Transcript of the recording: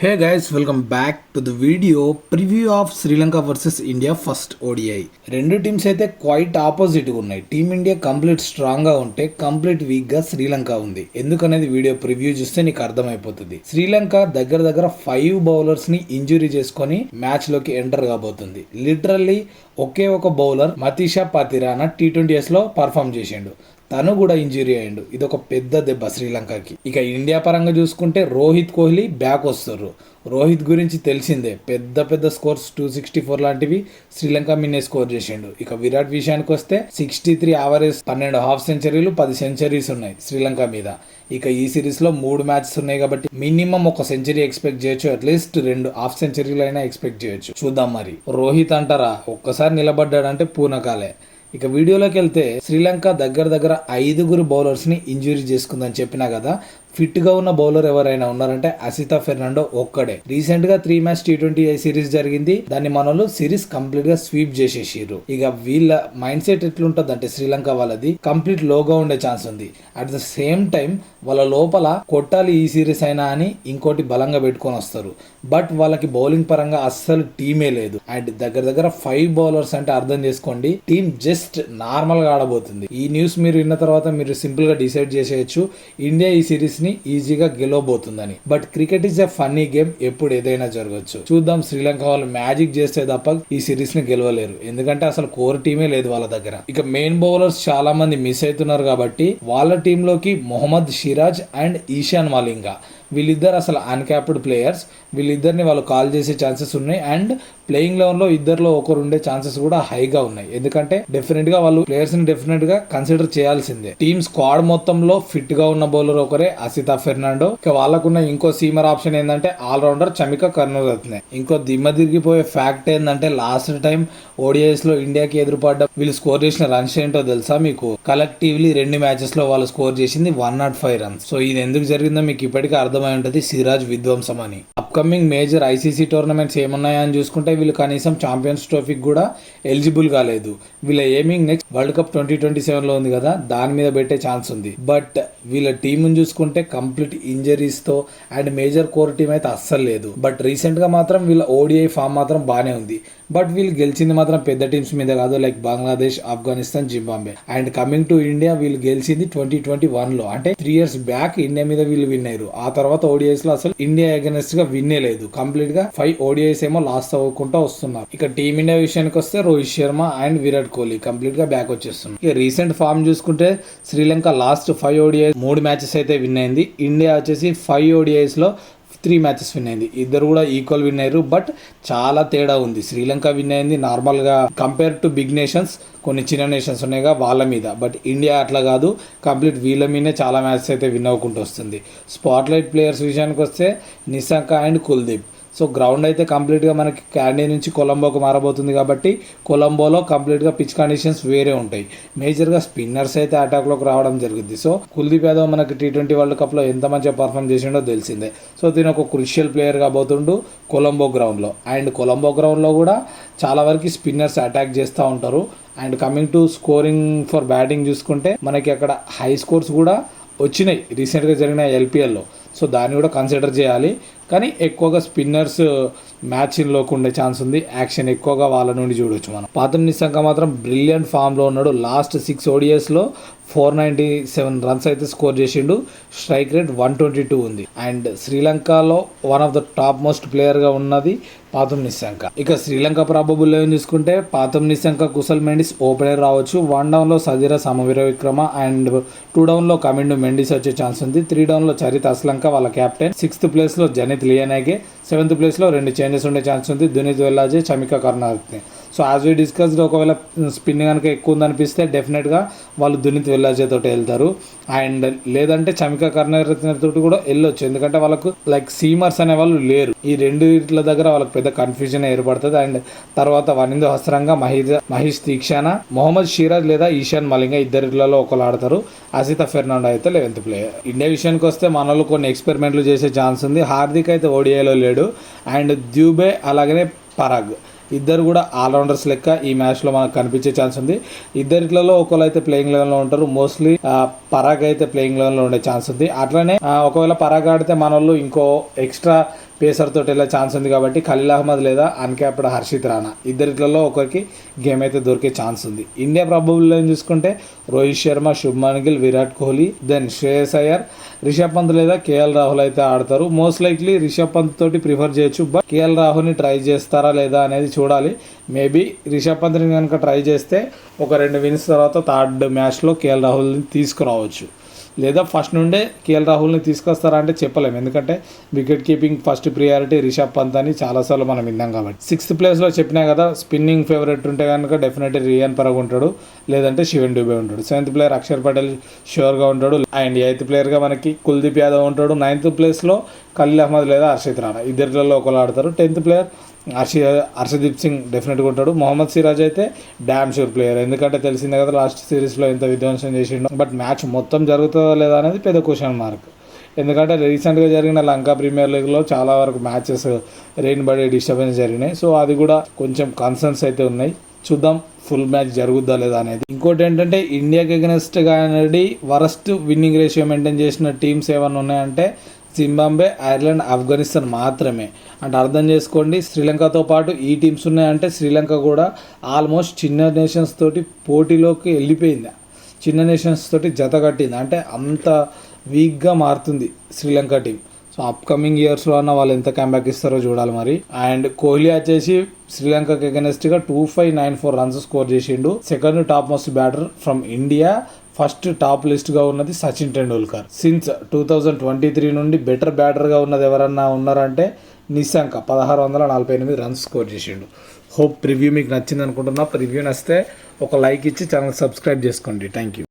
Hey guys, welcome back to the video preview of Sri Lanka versus India first ODI. రెండు teams అయితే quiet ఆపోజిట్గా ఉన్నాయి. Team India complete స్ట్రాంగ్గా ఉంటే కంప్లీట్ వీక్గా శ్రీలంక ఉంది. ఎందుకనేది వీడియో ప్రివ్యూ చూస్తే నీకు అర్థమైపోతుంది. శ్రీలంక దగ్గర దగ్గర 5 బౌలర్స్ని ఇంజురీ చేసుకొని మ్యాచ్లోకి ఎంటర్ కాబోతుంది. లిటరల్లీ ఒకే ఒక బౌలర్ మతీషా పాతిరానా T20Sలో పర్ఫామ్ చేసిండు. తను కూడా ఇంజురీ అయ్యిండు. ఇది ఒక పెద్ద దెబ్బ శ్రీలంకకి. ఇక ఇండియా పరంగా చూసుకుంటే రోహిత్ కోహ్లీ బ్యాక్ వస్తారు. రోహిత్ గురించి తెలిసిందే, పెద్ద పెద్ద స్కోర్స్ 264 లాంటివి శ్రీలంక మీనే స్కోర్ చేసిండు. ఇక విరాట్ విషయానికి వస్తే 63 యావరేజ్, 12 హాఫ్ సెంచరీలు, 10 సెంచరీస్ ఉన్నాయి శ్రీలంక మీద. ఇక ఈ సిరీస్ లో 3 మ్యాచెస్ ఉన్నాయి కాబట్టి మినిమం ఒక సెంచరీ ఎక్స్పెక్ట్ చేయొచ్చు, అట్లీస్ట్ 2 హాఫ్ సెంచరీలు అయినా ఎక్స్పెక్ట్ చేయొచ్చు. చూద్దాం మరి. రోహిత్ అంటారా, ఒక్కసారి నిలబడ్డాడంటే పూనకాలే. ఇక వీడియోలోకి వెళ్తే శ్రీలంక దగ్గర దగ్గర 5 బౌలర్స్ని ఇంజురీ చేసుకుందని చెప్పినా కదా. ఫిట్గా ఉన్న బౌలర్ ఎవరైనా ఉన్నారంటే అసిత ఫెర్నాండో ఒక్కడే. రీసెంట్గా 3 మ్యాచ్ T20 సిరీస్ జరిగింది. దాన్ని మనలో సిరీస్ కంప్లీట్గా స్వీప్ చేసేసారు. ఇక వీళ్ళ మైండ్ సెట్ ఎట్లుంటుంది అంటే శ్రీలంక వాళ్ళది కంప్లీట్ లోగా ఉండే ఛాన్స్ ఉంది. అట్ ద సేమ్ టైం వాళ్ళ లోపల కొట్టాలి ఈ సిరీస్ అయినా అని ఇంకోటి బలంగా పెట్టుకొని వస్తారు. బట్ వాళ్ళకి బౌలింగ్ పరంగా అస్సలు టీమే లేదు. అండ్ దగ్గర దగ్గర 5 బౌలర్స్ అంటే అర్థం చేసుకోండి, టీమ్ జస్ట్ నార్మల్ గా ఆడబోతుంది. ఈ న్యూస్ మీరు విన్న తర్వాత మీరు సింపుల్ గా డిసైడ్ చేసేయచ్చు ఇండియా ఈ సిరీస్ ని ఈజీగా గెలవబోతుందని. But cricket is a funny game, ఎప్పుడు ఏదైనా జరగచ్చు. చూద్దాం. శ్రీలంక వాళ్ళు మ్యాజిక్ చేస్తే తప్ప ఈ సిరీస్ ని గెలవలేరు. ఎందుకంటే అసలు కోర్ టీమే లేదు వాళ్ళ దగ్గర. ఇక మెయిన్ బౌలర్స్ చాలా మంది మిస్ అవుతున్నారు కాబట్టి వాళ్ళ టీంలోకి మొహమ్మద్ సిరాజ్ అండ్ ఈశాన్ మలింగా వీళ్ళిద్దరు అసలు అన్క్యాప్డ్ ప్లేయర్స్. వీళ్ళిద్దరిని వాళ్ళు కాల్ చేసే ఛాన్సెస్ ఉన్నాయి. అండ్ ప్లేయింగ్ లెవెన్ లో ఇద్దరులో ఒకరు ఉండే ఛాన్సెస్ కూడా హైగా ఉన్నాయి. ఎందుకంటే డెఫినెట్ గా వాళ్ళు ప్లేయర్స్ ని డెఫినెట్ గా కన్సిడర్ చేయాల్సిందే. టీమ్ స్క్వాడ్ మొత్తంలో ఫిట్ గా ఉన్న బౌలర్ ఒకరే అసిత ఫెర్నాండో. ఇక వాళ్ళకున్న ఇంకో సీమర్ ఆప్షన్ ఏంటంటే ఆల్రౌండర్ చమిక కరుణరత్నే. ఇంకో దిమ్మ తిరిగిపోయే ఫ్యాక్ట్ ఏంటంటే లాస్ట్ టైం ఓడిఐస్ లో ఇండియాకి ఎదురుపడ్డ వీళ్ళు స్కోర్ చేసిన రన్స్ ఏంటో తెలుసా మీకు? కలెక్టివ్లీ 2 మ్యాచెస్ లో వాళ్ళు స్కోర్ చేసింది 105 రన్స్. సో ఇది ఎందుకు జరిగిందో మీకు ఇప్పటికీ అర్థమై ఉంటుంది, సిరాజ్ విధ్వంసం అని. అప్కమింగ్ మేజర్ ఐసీసీ టోర్నమెంట్స్ ఏమున్నాయని చూసుకుంటే వీళ్ళు కనీసం ఛాంపియన్స్ ట్రోఫీకి కూడా ఎలిజిబుల్ కాలేదు. వీళ్ళ ఎయిమింగ్ నెక్స్ట్ వరల్డ్ కప్ 2027 లో ఉంది కదా, దాని మీద పెట్టే ఛాన్స్ ఉంది. బట్ వీళ్ళ టీం చూసుకుంటే కంప్లీట్ ఇంజరీస్ తో అండ్ మేజర్ కోర్ టీం అయితే అస్సలు లేదు. బట్ రీసెంట్ గా మాత్రం వీళ్ళ ఓడిఐ ఫామ్ మాత్రం బానే ఉంది. బట్ వీళ్ళు గెలిచింది మాత్రం పెద్ద టీమ్స్ మీద కాదు, like Bangladesh, Afghanistan, Zimbabwe. And coming to India, వీళ్ళు గెలిచింది 2021 లో, అంటే 3 years బ్యాక్ ఇండియా మీద వీళ్ళు విన్ అయ్యారు. ఆ తర్వాత ఓడిఐస్ లో అసలు ఇండియా అగెన్స్ట్ గా విన్నే లేదు. కంప్లీట్ గా 5 ఓడిఐస్ ఏమో లాస్ట్ అవ్వకుండా వస్తున్నారు. ఇక టీమిండియా విషయానికి వస్తే రోహిత్ శర్మ అండ్ విరాట్ కోహ్లీ కంప్లీట్ గా బ్యాక్ వచ్చేస్తున్నారు. ఇక రీసెంట్ ఫామ్ చూసుకుంటే శ్రీలంక లాస్ట్ 5 ఓడిఐ 3 మ్యాచెస్ అయితే విన్ అయింది. ఇండియా వచ్చేసి 5 ఓడిఐస్ లో 3 మ్యాచెస్ విన్ అయింది. ఇద్దరు కూడా ఈక్వల్ విన్ అయ్యారు. బట్ చాలా తేడా ఉంది. శ్రీలంక విన్ అయింది నార్మల్ గా కంపేర్ టు బిగ్ నేషన్స్, కొన్ని చిన్న నేషన్స్ ఉన్నాయిగా వాళ్ళ మీద. బట్ ఇండియా అట్లా కాదు, కంప్లీట్ వీళ్ళ మీదే చాలా మ్యాచెస్ అయితే విన్ అవ్వకుంటూ వస్తుంది. స్పాట్ లైట్ ప్లేయర్స్ విషయానికి వస్తే Nissanka and Kuldeep. So ground అయితే కంప్లీట్గా మనకి క్యాండీ నుంచి కొలంబోకి మారబోతుంది కాబట్టి కొలంబోలో కంప్లీట్గా పిచ్ కండిషన్స్ వేరే ఉంటాయి. మేజర్గా స్పిన్నర్స్ అయితే అటాక్లోకి రావడం జరిగింది. సో కుల్దీప్ యాదవ్ మనకి T20 వరల్డ్ కప్లో ఎంత మంచిగా పర్ఫామ్ చేసిండో తెలిసిందే. సో దీని ఒక క్రూషియల్ ప్లేయర్ కాబోతుండు కొలంబో గ్రౌండ్లో. అండ్ కొలంబో గ్రౌండ్లో కూడా చాలా వరకు స్పిన్నర్స్ అటాక్ చేస్తూ ఉంటారు. And coming to scoring for batting చూసుకుంటే మనకి అక్కడ హై స్కోర్స్ కూడా వచ్చినాయి రీసెంట్గా జరిగిన LPLలో. సో దాన్ని కూడా కన్సిడర్ చేయాలి. కానీ ఎక్కువగా స్పిన్నర్స్ మ్యాచ్లోకి ఉండే ఛాన్స్ ఉంది. యాక్షన్ ఎక్కువగా వాళ్ళ నుండి చూడొచ్చు మనం. పాతం నిశాంక మాత్రం బ్రిలియంట్ ఫామ్లో ఉన్నాడు. లాస్ట్ 6 ODIsలో 497 రన్స్ అయితే స్కోర్ చేసిండు. స్ట్రైక్ రేట్ 122 ఉంది. అండ్ శ్రీలంకలో one of the top most ప్లేయర్గా ఉన్నది పాతం నిశాంక. ఇక శ్రీలంక ప్రాబబుల్ ఏం చూసుకుంటే పాతం నిశాంక, కుశల్ మెండిస్ ఓపెనర్ రావచ్చు. 1 డౌన్లో సజీరా సమవీర విక్రమ అండ్ 2 డౌన్లో కమిండు మెండిస్ వచ్చే ఛాన్స్ ఉంది. 3 డౌన్లో చరిత్ అస్లంక వాళ్ళ కెప్టెన్. 6th ప్లేస్లో జనిత్ లియానాగే. 7th ప్లేస్లో 2 చేంజెస్ ఉండే ఛాన్స్ ఉంది, Dunith Wellalage, Chamika Karunaratne. So as we discussed, ఒకవేళ స్పిన్ కనుక ఎక్కువ ఉందనిపిస్తే డెఫినెట్గా వాళ్ళు దునీత్ వెల్లాజే తోటి వెళ్తారు. అండ్ లేదంటే చమిక కరుణరత్నే తోటి కూడా వెళ్ళొచ్చు. ఎందుకంటే వాళ్ళకు లైక్ సీమర్స్ అనే వాళ్ళు లేరు. ఈ 2 ఇట్ల దగ్గర వాళ్ళకి పెద్ద కన్ఫ్యూజన్ ఏర్పడుతుంది. అండ్ తర్వాత వనిందు హస్రంగా, మహేష్ తీక్షానా, మొహమ్మద్ సిరాజ్ లేదా ఈశాన్ మలింగా ఇద్దరిలో ఒకరు ఆడతారు. అసిత ఫెర్నాండో అయితే 11th ప్లేయర్. ఇండియా విషయానికి వస్తే మనలో కొన్ని ఎక్స్పెరిమెంట్లు చేసే ఛాన్స్ ఉంది. హార్దిక్ అయితే ఓడిఐలో లేడు. అండ్ ద్యూబే అలాగనే పరాగ్ ఇద్దరు కూడా ఆల్రౌండర్స్ లెక్క ఈ మ్యాచ్లో మనకు కనిపించే ఛాన్స్ ఉంది. ఇద్దరిలో ఒకళ్ళు అయితే ప్లేయింగ్ లెవెన్లో ఉంటారు. మోస్ట్లీ పరాగ్ అయితే ప్లేయింగ్ లెవెన్లో ఉండే ఛాన్స్ ఉంది. అట్లనే ఒకవేళ పరాగ్ ఆడితే మన వాళ్ళు ఇంకో ఎక్స్ట్రా పేసర్ తోటి వెళ్ళే ఛాన్స్ ఉంది కాబట్టి ఖలీల్ అహ్మద్ లేదా అన్క్యాప్డ్ హర్షిత్ రాణా ఇద్దరిలో ఒకరికి గేమ్ అయితే దొరికే ఛాన్స్ ఉంది. ఇండియా ప్రాబబుల్లో చూసుకుంటే రోహిత్ శర్మ, శుభ్మన్ గిల్, విరాట్ కోహ్లీ, దెన్ శ్రేయస్ అయ్యర్, రిషబ్ పంత్ లేదా కేఎల్ రాహుల్ అయితే ఆడతారు. మోస్ట్ లైక్లీ రిషబ్ పంత్ తోటి ప్రిఫర్ చేయొచ్చు, బట్ కేఎల్ రాహుల్ని ట్రై చేస్తారా లేదా అనేది చూడాలి. మేబీ రిషబ్ పంత్ని కనుక ట్రై చేస్తే ఒక 2 విన్స్ తర్వాత థర్డ్ మ్యాచ్లో కేఎల్ రాహుల్ని తీసుకురావచ్చు. లేదా ఫస్ట్ నుండే కేఎల్ రాహుల్ని తీసుకొస్తారా అంటే చెప్పలేము, ఎందుకంటే wicket keeping first priority Rishabh Pant అని చాలాసార్లు మనం విన్నాం కాబట్టి. 6th ప్లేస్లో చెప్పినా కదా, స్పిన్నింగ్ ఫేవరెట్ ఉంటే కనుక డెఫినెట్లీ రియాన్ పరాగ్ ఉంటాడు, లేదంటే శివన్ దుబే ఉంటాడు. 7th ప్లేయర్ అక్షర్ పటేల్ షూర్గా ఉంటాడు, అండ్ 8th ప్లేయర్గా మనకి కుల్దీప్ యాదవ్ ఉంటాడు. 9th ప్లేస్లో ఖలీల్ అహ్మద్ లేదా హర్షిత్ రాణా ఇద్దరిలో ఒకరు ఆడతారు. 10th ప్లేయర్ హర్షదీప్ సింగ్ డెఫినెట్గా ఉంటాడు. మొహమ్మద్ సిరాజ్ అయితే డ్యామ్ షూర్ ప్లేయర్, ఎందుకంటే తెలిసిందే కదా లాస్ట్ సిరీస్లో ఎంత విధ్వంసం చేసిండో. బట్ మ్యాచ్ మొత్తం జరుగుతుందో లేదా అనేది పెద్ద క్వశ్చన్ మార్క్, ఎందుకంటే రీసెంట్గా జరిగిన లంకా ప్రీమియర్ లీగ్లో చాలా వరకు మ్యాచెస్ రెయిన్ పడే డిస్టర్బెన్స్ జరిగినాయి. సో అది కూడా కొంచెం కన్సర్న్స్ అయితే ఉన్నాయి. చూద్దాం ఫుల్ మ్యాచ్ జరుగుద్దా లేదా అనేది. ఇంకోటి ఏంటంటే ఇండియాకి ఎగనెస్ట్గా అనేది వరస్ట్ విన్నింగ్ రేషియో మెయింటైన్ చేసిన టీమ్స్ ఏమైనా ఉన్నాయంటే జింబాబ్వే, ఐర్లాండ్, ఆఫ్ఘనిస్తాన్ మాత్రమే. అంటే అర్థం చేసుకోండి, శ్రీలంకతో పాటు ఈ టీమ్స్ ఉన్నాయంటే శ్రీలంక కూడా ఆల్మోస్ట్ చిన్న నేషన్స్ తోటి పోటీలోకి వెళ్ళిపోయింది, చిన్న నేషన్స్ తోటి జత కట్టింది. అంటే అంత వీక్గా మారుతుంది శ్రీలంక టీం. సో అప్కమింగ్ ఇయర్స్లో అన్న వాళ్ళు ఎంత కంబ్యాక్ ఇస్తారో చూడాలి మరి. అండ్ కోహ్లీ వచ్చేసి శ్రీలంకకి అగెనెస్ట్గా 2594 రన్స్ స్కోర్ చేసిండు. Second top most batter from India. First top లిస్ట్గా ఉన్నది సచిన్ టెండూల్కర్. సిన్స్ 2023 నుండి బెటర్ బ్యాటర్గా ఉన్నది ఎవరన్నా ఉన్నారంటే నిశాంక 1648 రన్స్ స్కోర్ చేసిండు. హోప్ ప్రివ్యూ మీకు నచ్చింది అనుకుంటున్నా. ప్రివ్యూ నచ్చితే ఒక లైక్ ఇచ్చి ఛానల్ సబ్స్క్రైబ్ చేసుకోండి. Thank you.